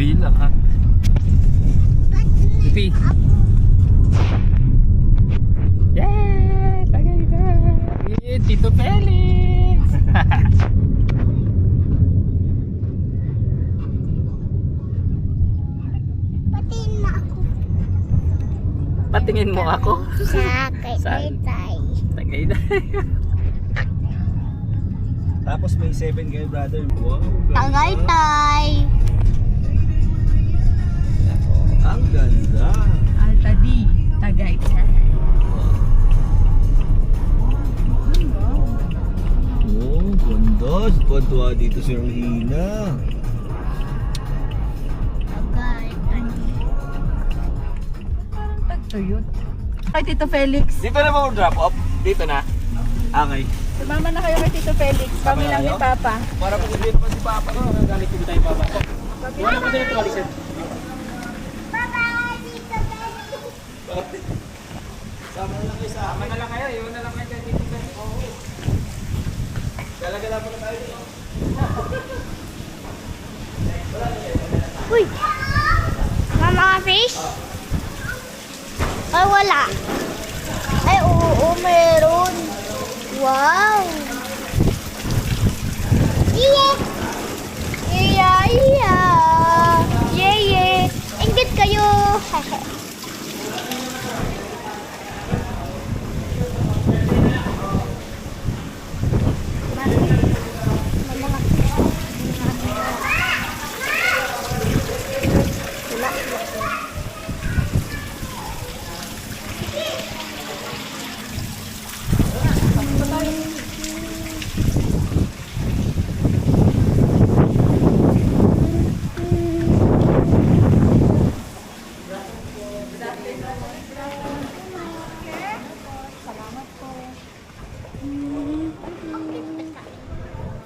bilang ha. Pipi. Yay! Tagay ka! Yay! Tito Felix! Patingin mo ako. Patingin mo ako? Sa kay Saan? Tay. Tagay na. Tapos may 7 kayo, brother. Wow, ganda. Tagaytay. Ang ganda. Alta D, Tagaytay. Oh, ganda. Tuwa dito si Rohina. Tagaytay. Parang tagtuyot. Kay Tito Felix. Dito na ba drop off? Dito na? Okay. Sumama na kayo kay Tito Felix. Kami lang ni kayo? Papa. Para pag hindi naman si Papa no, galit ko tayo Papa. Wala ko dito trolley sir. Bye-bye, Tito Felix. Sama na lang kayo sa amin. Na lang kayo, iwan na lang kayo kay Tito Felix. Oo. Gala-gala muna tayo dito. Uy! Mga fish? Ay, wala. Ay, oo, meron. Wow! Iye! Iya, iya! Yeye! Ingit kayo!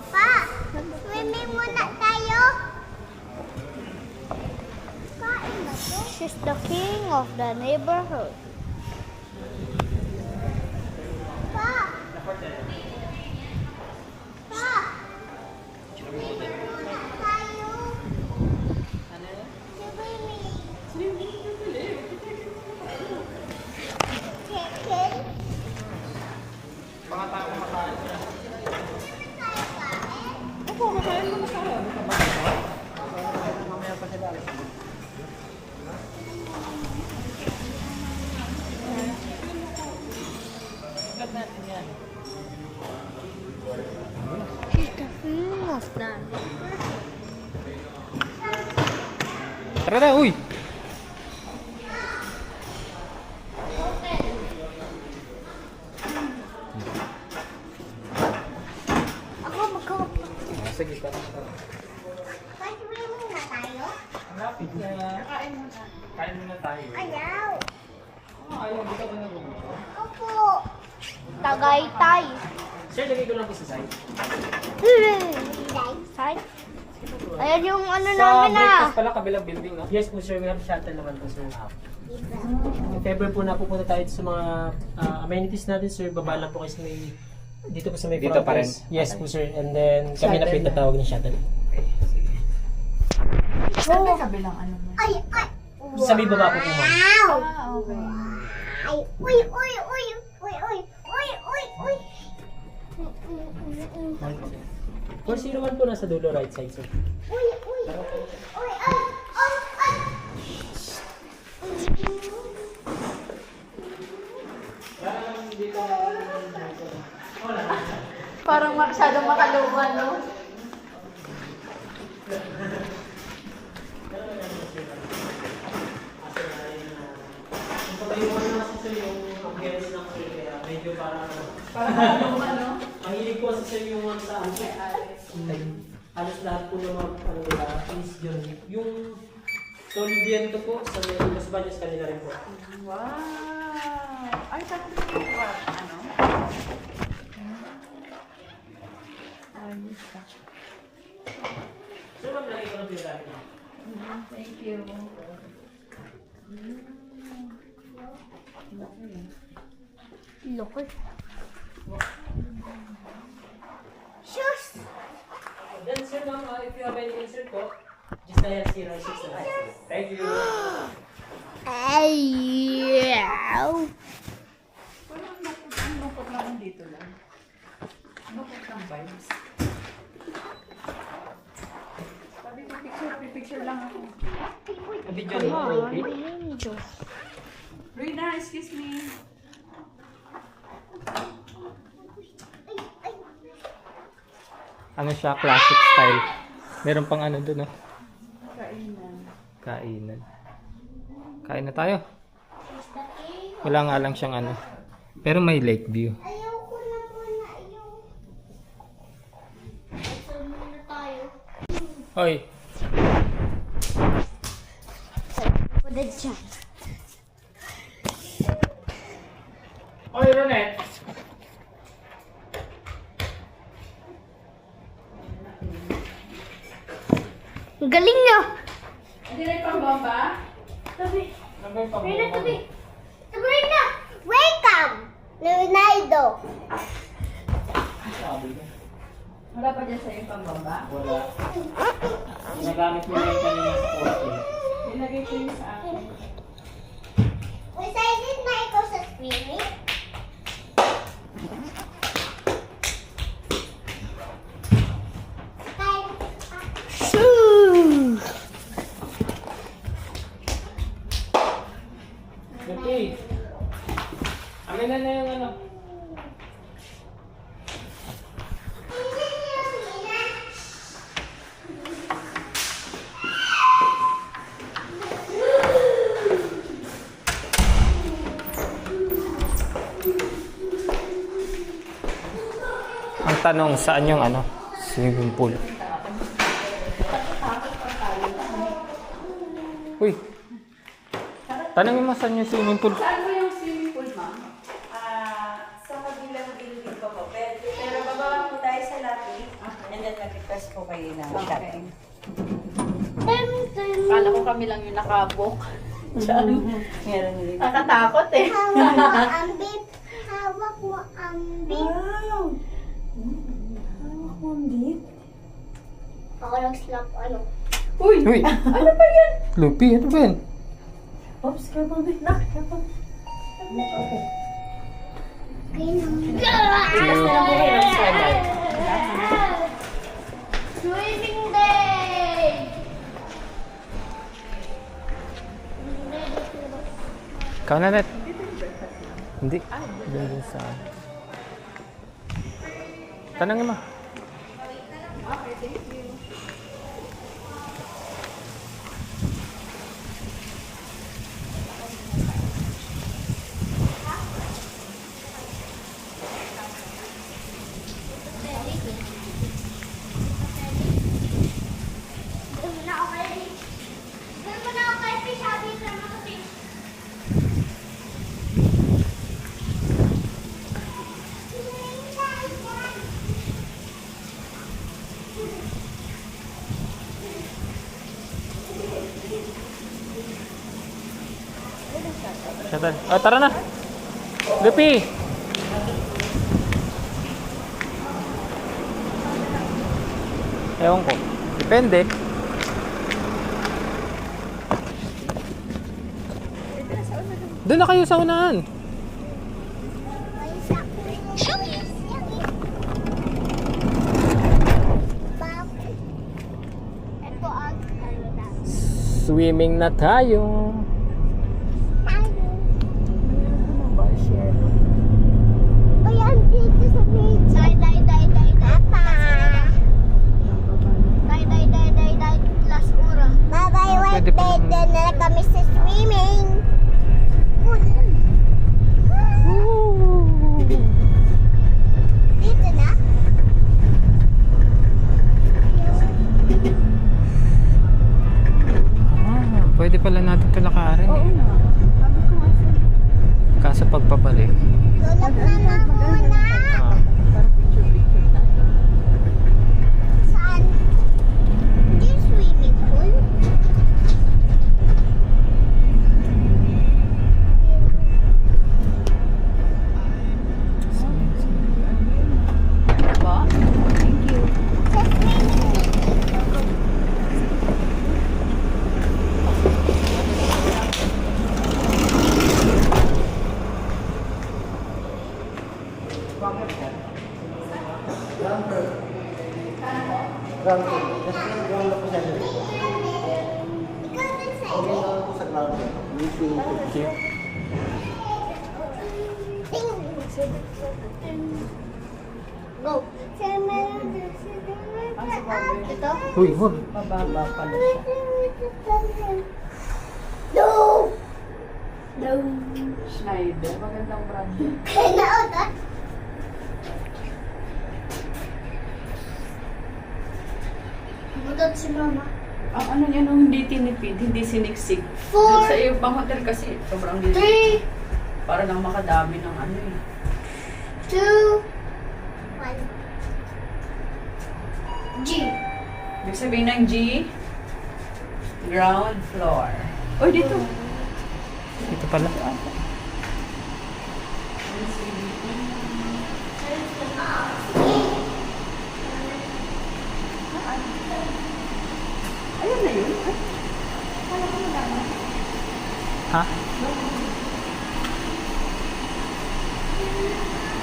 Pa, swimming muna tayo. Kain ba to? She's the king of the neighborhood. Pa! Pa! Swimming muna tayo. Swimming. Keke? She's the king of the Tara na, uy! Ako magko. Sige, tara. Swimming na tayo? Lapit na. Kain muna tayo. Ayaw. Ayaw, dito ka na gumawa. Opo. Tagaytay. Sir, lagay ko lang po sa side. Side? Ayan yung ano Sa namin breakfast pala, kabilang building, no? Yes po sir, we have shuttle naman po sir. If ever po napupunta tayo sa mga amenities natin sir, baba lang po kasi may dito po sa may Dito front pa rin? desk. Yes po sir, and then kami na po yung tatawag ng shuttle. Saan may kabilang ano mo? Ay, ay. Sa may baba po po ma'am. Wow. Okay. Ay, uy, uy, uy, uy, uy, uy, uy, uy. 401 po nasa dulo right side sir. Uy, uy. Uy, ay, ay, ay. Parang masyadong makaluwan, no? Medyo parang Parang makaluwan, no? mahilig po sa yung sa ano. Halos lahat po ng mga ano nila is yun. Yung solid viento po sa Los Baños kanila rin po. Wow! Ay, tatlo yung ano? Ayos ka. So, maglagay ko ng pinagay. Thank you. Loko. Shoes. Then sir ma'am, if you have any concern po, Just dial 06. Thank you. Ayaw. Parang ang lungkot naman dito lang. Lungkot ng vibes. Sabi ko, picture lang ako. Video niyo. Rina, excuse me. Ano siya, classic style. Meron pang ano dun, oh. Kainan. Kainan. Kain na tayo. Wala nga lang siyang ano. Pero may lake view. Ayaw ko na muna. Ayaw. Ayaw muna tayo. Hoy, Pudad siya. Hoy, Ronet. Ang galing niyo. Hindi na pambaba? Tabi. Rina, tabi. Tabi na. Welcome. Leonardo. Wala pa dyan sa'yo pambaba? Wala. Nagamit mo na yung kanina sa coffee. Ilagay ko yung sa akin. Excited na ikaw sa swimming? Okay. Amin na yung ano. Ang tanong, saan yung ano? Swimming pool. Uy. Tanongin mo saan yung swimming pool. Saan mo yung swimming pool, ma'am? Sa kabilang building ko po. Pero bababa po tayo sa lobby. And then mag-request po kayo na Okay. Tum-tum. Kala ko kami lang yung nakabook. Meron din. Nakatakot eh. Hawak mo ang beep. Hawak mo ang beep. Ako lang slap ano. Uy! Uy, Ano pa yan? Lupi, ano ba yan? Oops, careful. Nak, careful. Swimming day! Ikaw na, Net. Hindi. Doon din sa... Tanongin mo. Oh, tara na. Lupi. Ewan ko. Depende. Doon na kayo sa unahan. Swimming na tayo. Pwede pa naman. na kami sa swimming. Dito na? Pwede pala natin ito lakaarin eh. Kaso pagpabalik. Tulog na muna. Ah, Saan? Yung swimming pool? Ba? Thank you. Sa swimming pool. Thank you. Go. Ito? Uy, wag. Mababa pala siya. No! No. Schneider. Magandang brand. Kailangan. Butot si mama. Ang ano niya nung hindi tinipid, hindi siniksik. Four. Sa iyo pang hotel kasi sobrang liit. 3, Para lang makadami ng ano eh. 2, 1. G. Ibig sabihin ng G, ground floor. Uy, dito. Ito pala. Ayun na yun. Ay, kala ko madami. Ha?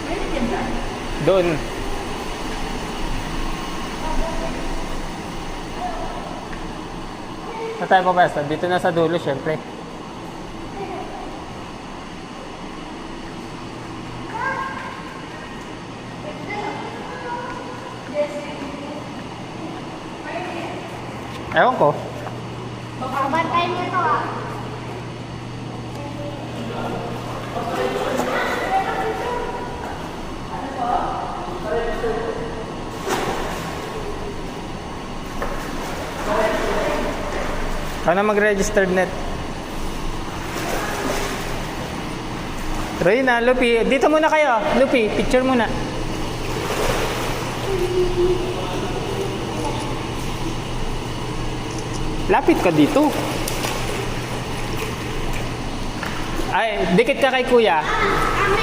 Meron yan lang. Doon. Na tayo papasta? Dito na sa dulo, syempre. Ewan ko. Bantayin mo ito ah. Ano mag-registered net? Reyna, Lupi, dito muna kayo. Lupi, picture muna. Lapit ka dito. Ay, dikit ka kay kuya. Amin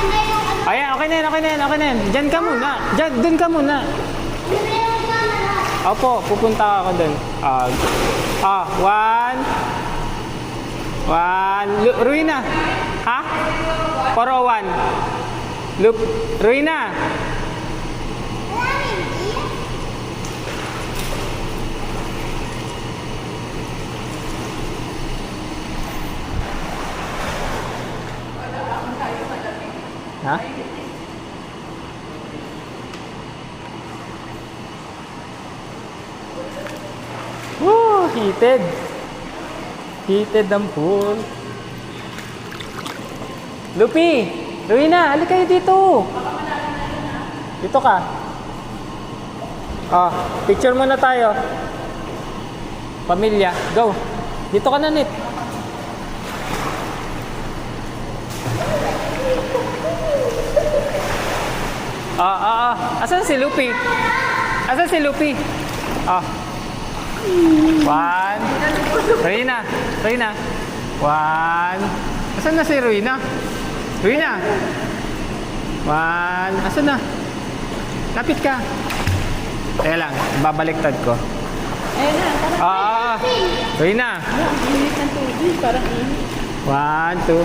na yung ano. Ayan, okay na yan, okay na yan, okay na yan. Diyan ka muna. Diyan, dun ka muna. Yun na yung camera. Opo, pupunta ako dun. Ruina. Ha? 401. Ruina. Maraming G. Ha? Woo! Heated. Heated ang pool. Lupi! Ruina, halika kayo dito. Dito ka. Picture muna tayo. Pamilya, go. Dito ka na, Nit. Asan si Lupi? Asan si Lupi? One. Reina. One. Asan na si Reina? Reina. One. Asan na? Lapit ka. Teka lang, babaliktad ko. Ayun na, parang Reina. ang init ng tubig. Parang init. One, two.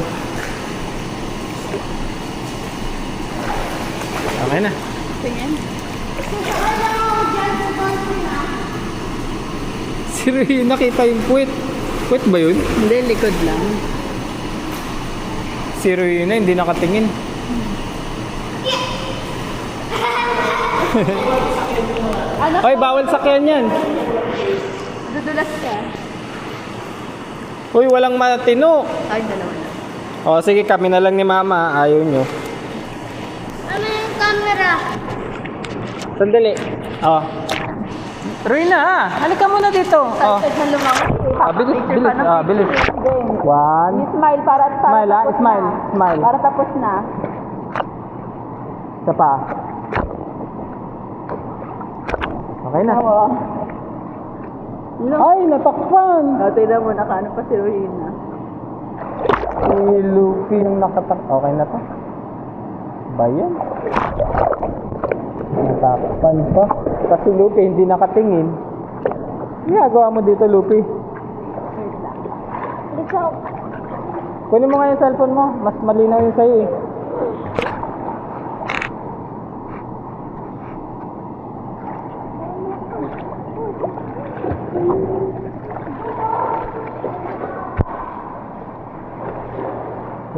Okay na. Tingin. Si Reina, nakita yung puwet. Puwet ba yun? Hindi, likod lang. Si Reina, hindi nakatingin. Anak, Hoy, bawal sakyan yan. dudulas ka. Hoy, walang matino. Ay, dalawa na. Sige, kami na lang ni Mama. Ayaw nyo. Ano yung camera? Sandali. Reina, halika muna dito. Tapos na lumangot. Bilis. Bilis. One. Smile para Smile, tapos smile. na. Smile. Para tapos na. Isa pa. Okay na. Ay, natakpan. Tignan mo, nakaano pa si Rowena. Si Luffy yung nakatak. Okay na to. Ba yan? Natakpan pa. Kasi Luffy hindi nakatingin. Ginagawa mo dito, Luffy? Kunin mo nga yung cellphone mo. Mas malinaw yung sa'yo eh.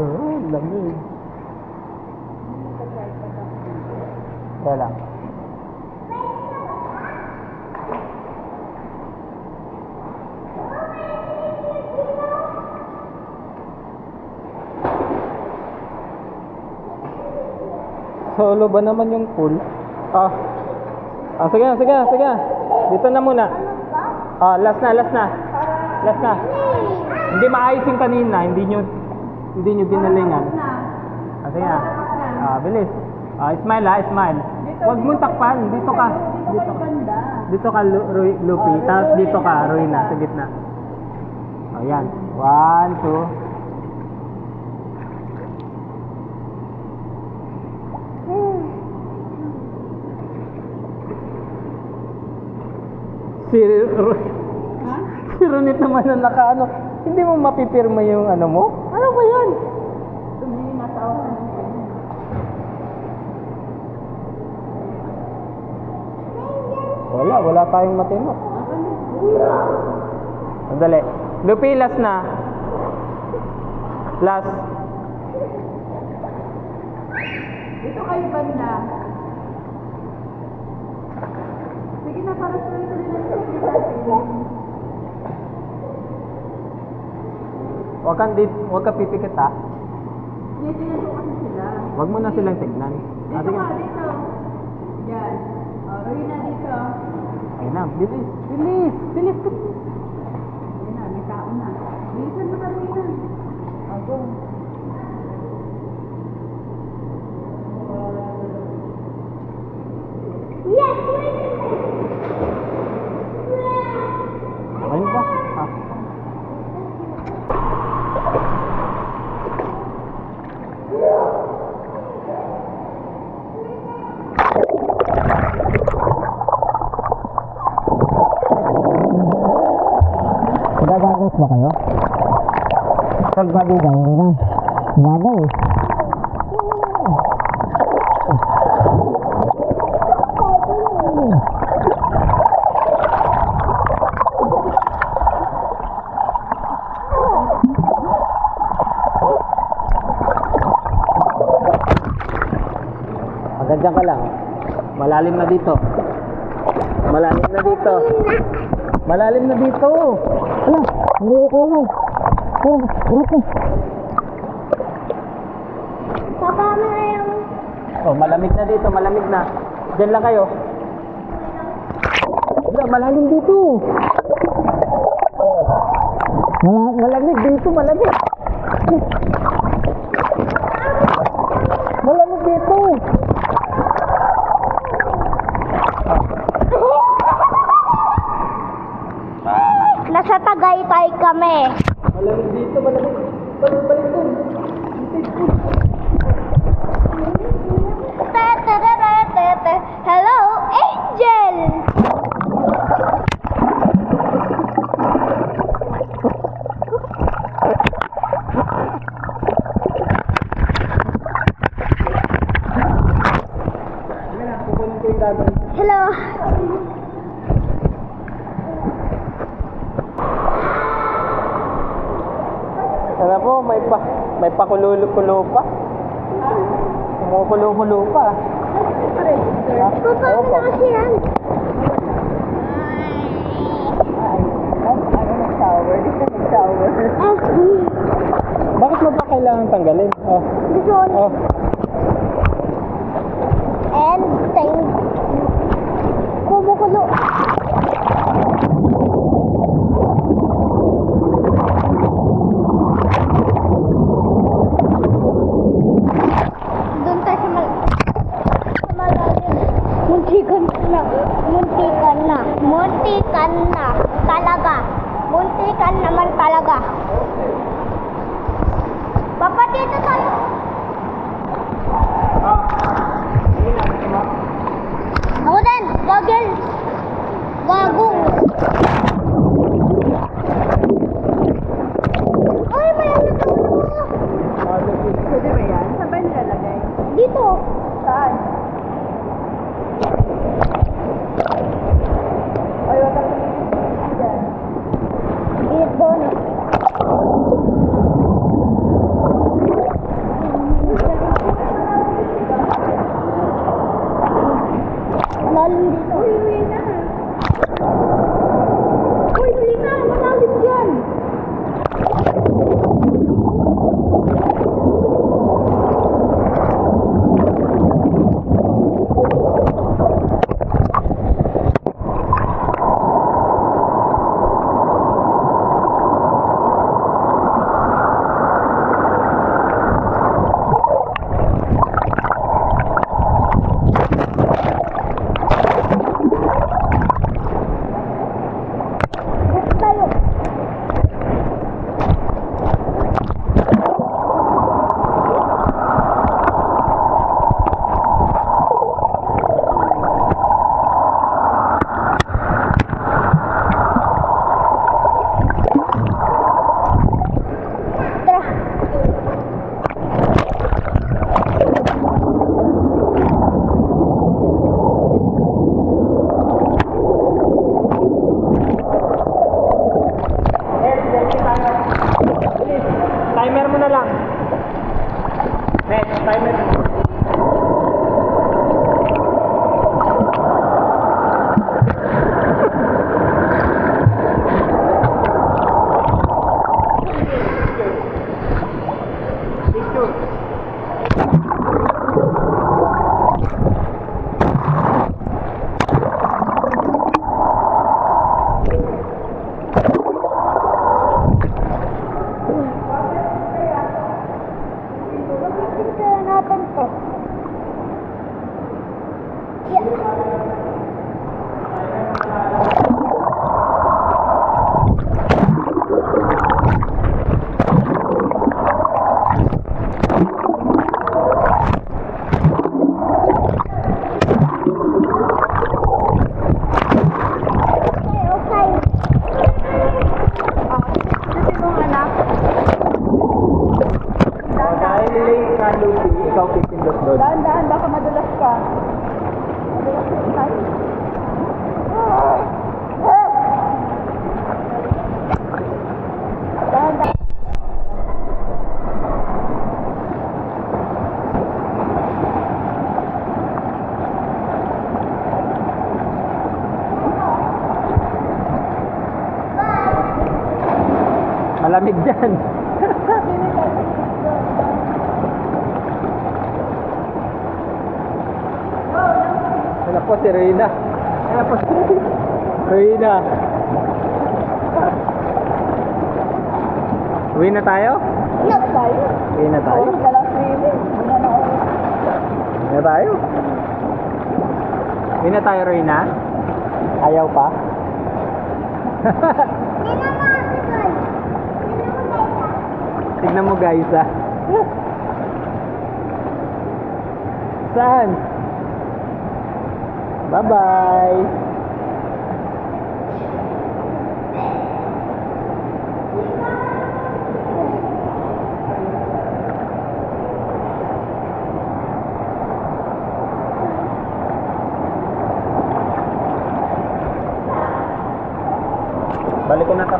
Lamig. Kaya lang. Solo ba naman yung pool? Sige, sige, sige. Dito na muna. Last na. Last na. Hindi maayos yung kanina, hindi nyo ginalingan. Sige na. Bilis. Smile smile. Huwag mong takpan, dito ka. Dito ka, Lupi. Tapos dito ka, Royna, sa gitna. Ayan. 1, 2. Si Ronit naman na nakaano. Hindi mo mapipirma yung ano mo? Ano ba yan? Wala tayong matino. Sandali. Lupi, last na. Last. Dito kayo banda. Sige na, para sa ito nila Huwag ka pipikit ha. Dito kasi sila. Huwag mo na silang tignan. Dito ka, dito. Yan. Roy na dito. Ayun na, bilis. Yan na, may tao na. Bilisan mo na, Roy na. Go. Yes! Ayun ba? Gagagos ba kayo? Pag madugang, hindi na. Gagaw eh. Diyan ka lang. Malalim na dito. Malalim na dito. Malalim na dito. Ala, hindi ko lang. Papa, mayroon. Malamig na dito, malamig na. Diyan lang kayo. Malalim dito. Malamig dito, malamig. Malamig dito. Nasa Tagaytay kami. Malamig dito, malamig. Balik dun. Hello, Angel! Hello. Sana po, may pakulo-kulo pa. Kumukulo-kulo pa. Paano na kasi yan? Bakit mo ba kailangan tanggalin? This one. And thank kumukulo. Doon tayo sa malalim. Muntikan na. Talaga. Muntikan naman talaga. Papa, dito tayo. Ako din. Goggles. Gagong. Ay, may ano to. Pwede ba yan? Saan ba nilalagay? Dito. Saan? Ay, wag kang tumingin dyan. Dito. Malamig dyan. Wala po si Reyna. Wala po si Reyna. Uwi na tayo? Uwi na tayo? Uwi na tayo? Uwi na tayo, Reyna? Ayaw pa? Tignan mo guys ah. Saan? Bye-bye. Balik ko na to.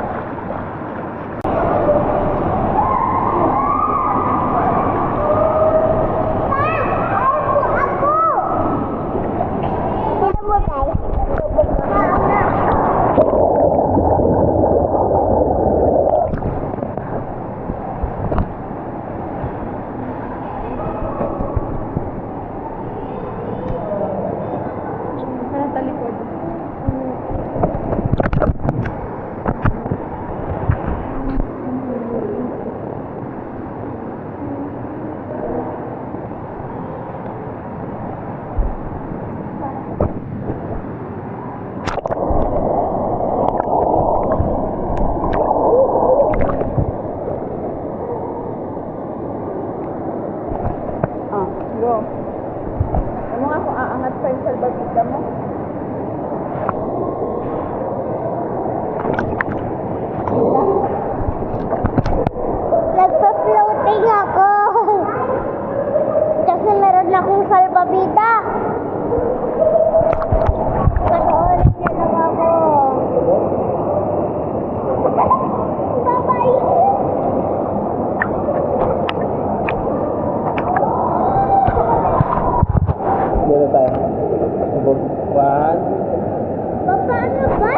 Ano nga kung aangat pa yung salbabida mo? Nagpa-floating ako. Kasi meron akong salbabida. Panoorin niyo lang ako. Bye-bye. Dito tayo. One. Paano ba?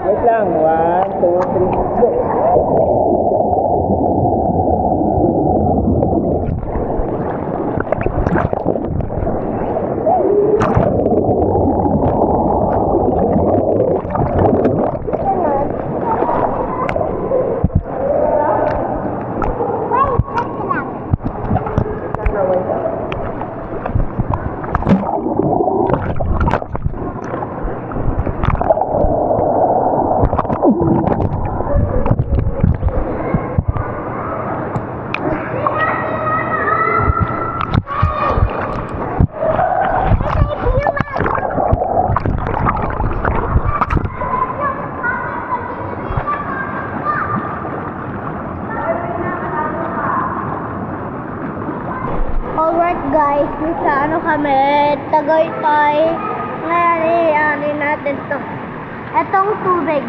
Wait lang. 1, 2, 3, go. Alright guys, nasa ano kami, Tagaytay. Ngayon i-ano natin to. Etong tubig.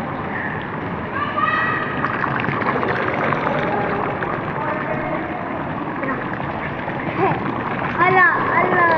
Ala, ala.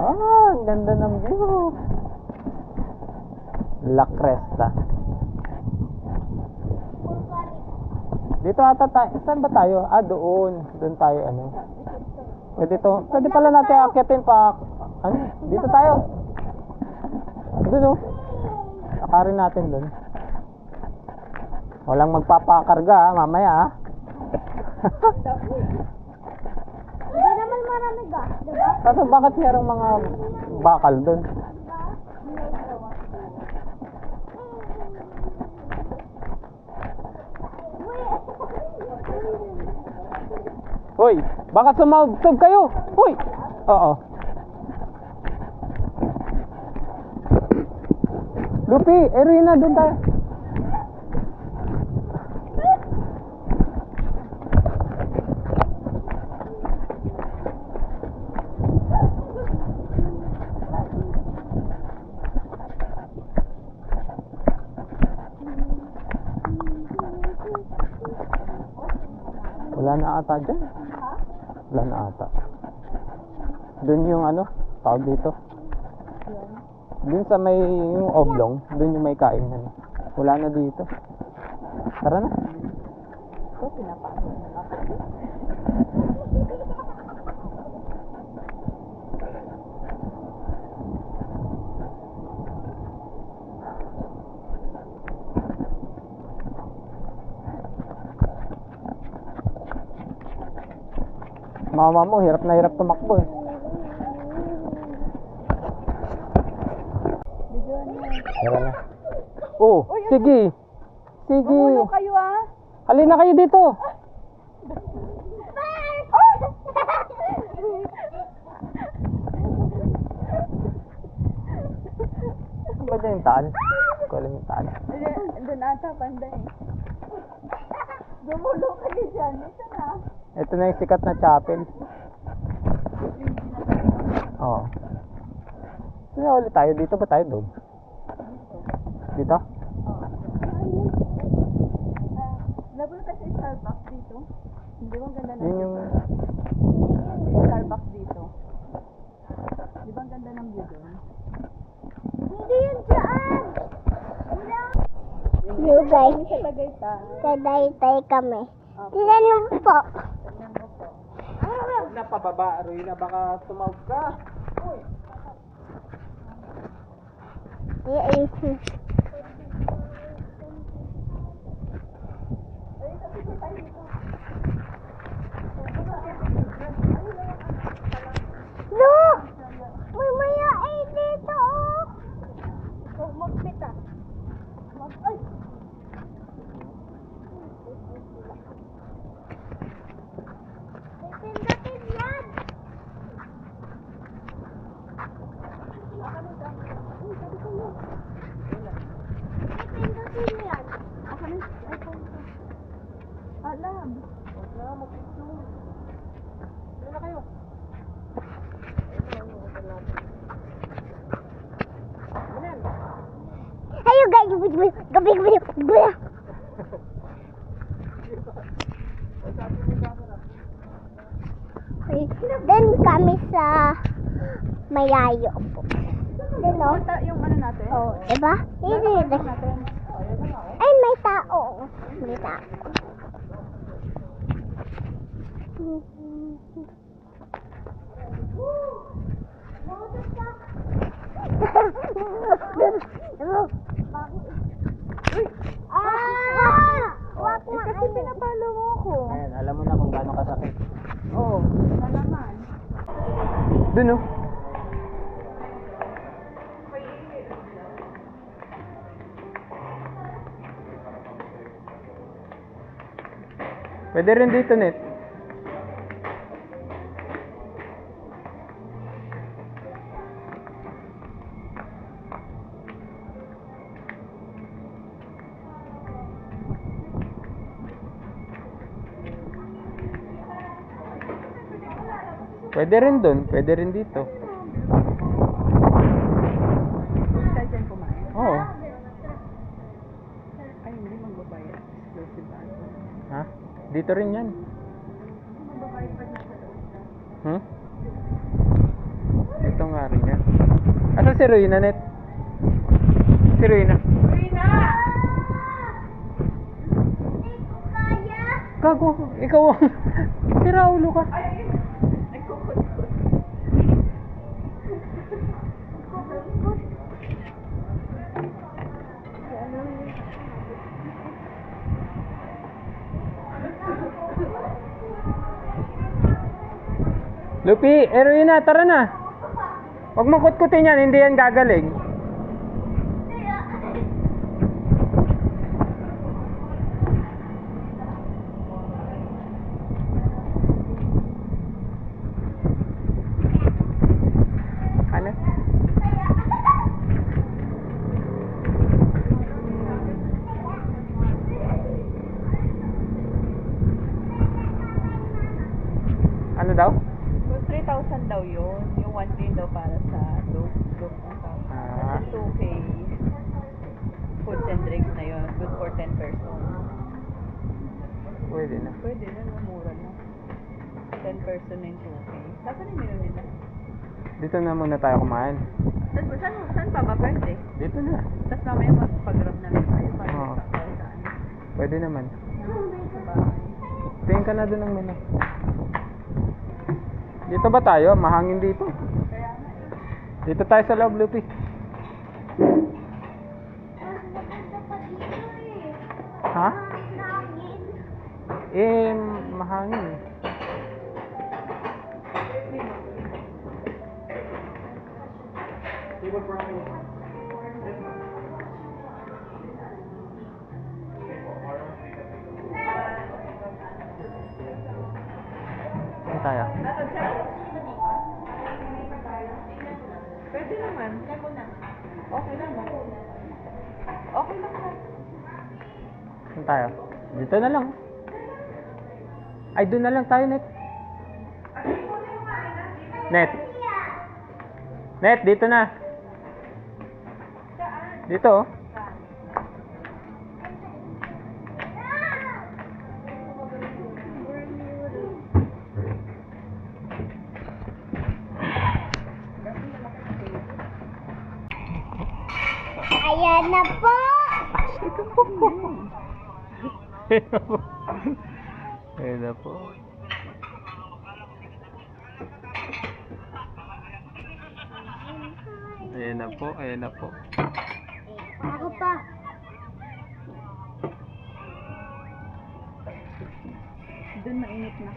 Ang ganda ng view. La Cresta. Dito ata tayo. Saan ba tayo? Doon. Doon tayo, ano. Pwede to. Pwede pala natin akyatin pa. Ano? Dito tayo. Doon, oh. Akarin natin doon. Walang magpapakarga, mamaya, ha? Hindi naman marami ga, diba? Kaso bakit merong mga bakal doon? Hoy, baka sumabog kayo. Hoy. Oo. Lupi, Erina, doon tayo. Wala na ata dyan. Wala na ata. Doon yung ano, tawag dito. Doon sa may yung oblong, doon yung may kainan. Wala na dito. Tara na. Mama mo, hirap na hirap tumakbo eh. Tara na. Oh, sige. Sige. Ulo kayo ah. Halina kayo dito. Ano ba dyan yung taan? Hindi ko alam yung taan. Doon ata panday. Gumulo kayo dyan. Ito na. Ito na yung sikat na chapel. Oo. Sino ulit tayo? Dito ba tayo doon? Dito? Napunta sa Starbucks dito. Hindi ba ang ganda ng Yun yung... Starbucks dito? Di ba ang ganda ng view doon? Hindi yun dyan! You guys, Sa Tagaytay. kadaytay kami. Tignan mo po. Huwag na pababa, Ruina. Baka tumawag ka. Yes. No! Mamaya ay dito oh! Huwag magpita. Ay! Pipindutin yan! Pipindutin yan! Alam. Ayo guys, gabi. Then kami sa Mayayo po. Then oh. Yung ano natin? Oh, diba? Ay, may tao. May tao. Wag mo Kasi pinapalo mo ako. Ayan, alam mo na kung gaano kasakit. Oo. Na naman. Dun oh. Pwede rin dito, Net. Pwede rin dun, pwede rin dito. Kaya dyan kumain. Oo. Ay, hindi magbabayad. Exclusive ano. Ha? Dito rin yan. Magbabayad pa dito. Hmm? Ito nga rin. si Ruina, Net? Si Ruina. Gago, ikaw ang... Si Raulo ka. Lupi, Ruina, tara na. Huwag mong kutkutin yan, hindi yan gagaling. Ano? Ano daw? 3,000 daw yun. Yung 1K daw para sa loop ng tao. Ah. Kasi 2K foods and drinks na yun. Good for 10 persons. Pwede na. Pwede na, no? Mura na. 10 person na yung 2K. Saan yung menu nila? Dito na muna tayo kumain. Saan pa ba pwede? Dito na. Tapos mamaya magpag-grab na lang tayo para Oo. sa saan. Pwede naman. Sa bahay. Tingin ka na doon ng menu. Dito ba tayo? Mahangin dito. Dito tayo sa loob, Lupi. Ha? Eh, mahangin. Saan tayo? Pwede naman. Okay naman. Okay lang. Saan tayo? Dito na lang. Ay, doon na lang tayo, Net. Net. Net, dito na. Dito, oh. Ayan na po. Ayun na po. Ayan na po, ayan na po. Ako pa. Doon mainit na.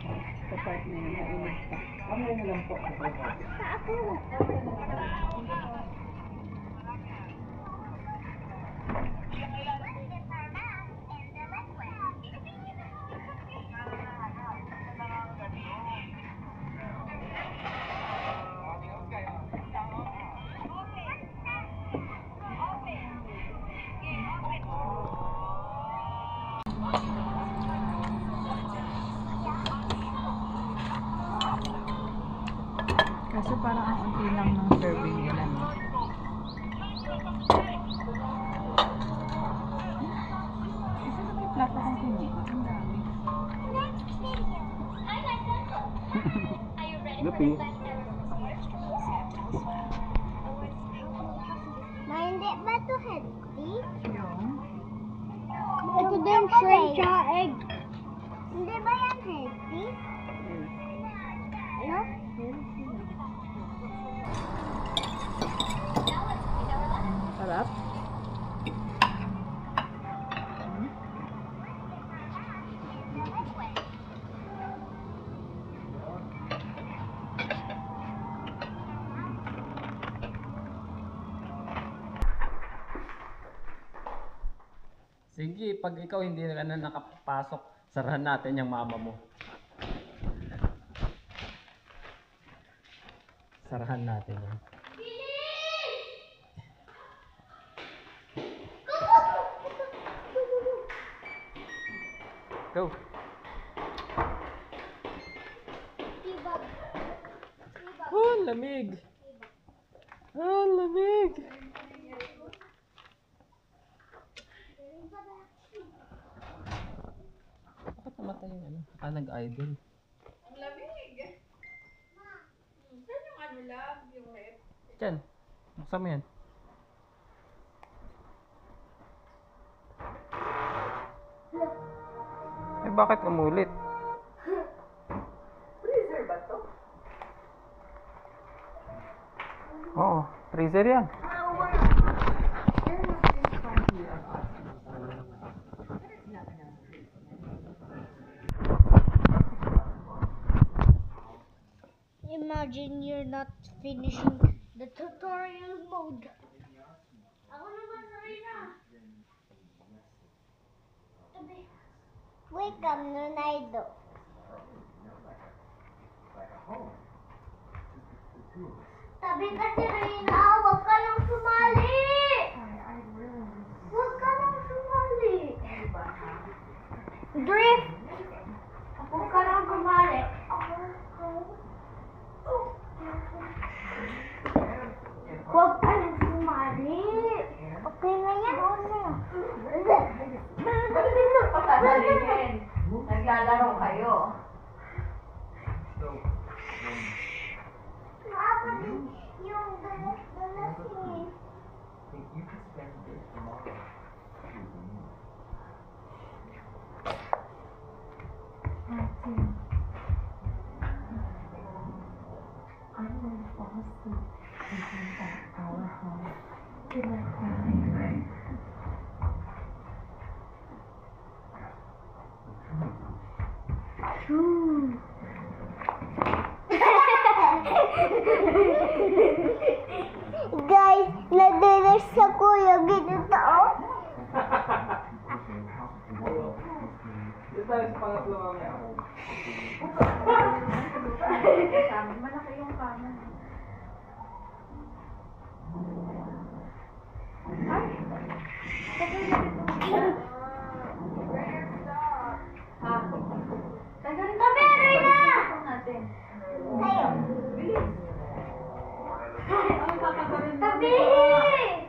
Sa part na yun, mainit pa. Ano lang po? Ako. Kasi parang ang unti lang ng serving nila. No? Isa na may plato kong kinuha. Ang dami. Lupi. Ma, hindi ba ito healthy? Yung? Ito din French egg. Hindi ba yan healthy? Ano? Sarap? Sige, pag ikaw hindi ka na nakapasok, sarahan natin yung mama mo. Sarahan natin yan. Go! Oh, lamig! Oh, lamig! Bakit namatay yung ano? Nag-idol. Ang lamig! Saan yung ano lang? Yung rep? Diyan. Buksan mo yan. Eh, bakit umulit? Freezer ba to? Oo, freezer yan. Imagine you're not finishing the tutorial mode. Ako naman, Sarina. Welcome, Ronaldo. Tabi kasi, Rina. Huwag ka lang sumali. Huwag ka lang sumali. Drift. Huwag ka lang sumali. Huwag ka lang sumali. Okay na yan. Ba't hindi nyo pasasalingin? Naglalaro kayo. Maapat yung dalas-dalas eh. Guys, nadalas sa kuya ganito oh. Dito tayo sa pangatlo mamaya. Malaki yung kama. Tabi, Rina! Natin. Tayo. Ang papagarin mo. Tabi!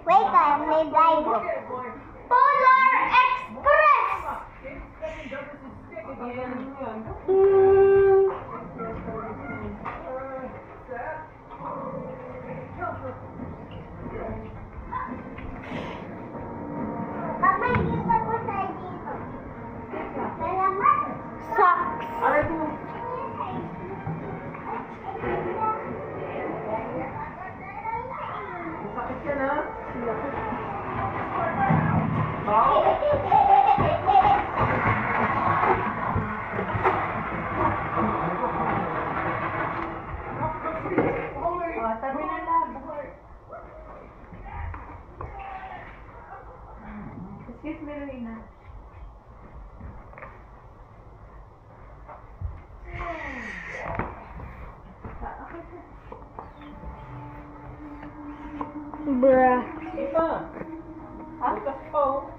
Wait, may driver. Polar Express! Papagitan mo tayo dito. Salamat. Socks. Sakit yan ha? O, tabi na lang. Excuse me, Rina. Bruh. Ipa! Bukas pa oh.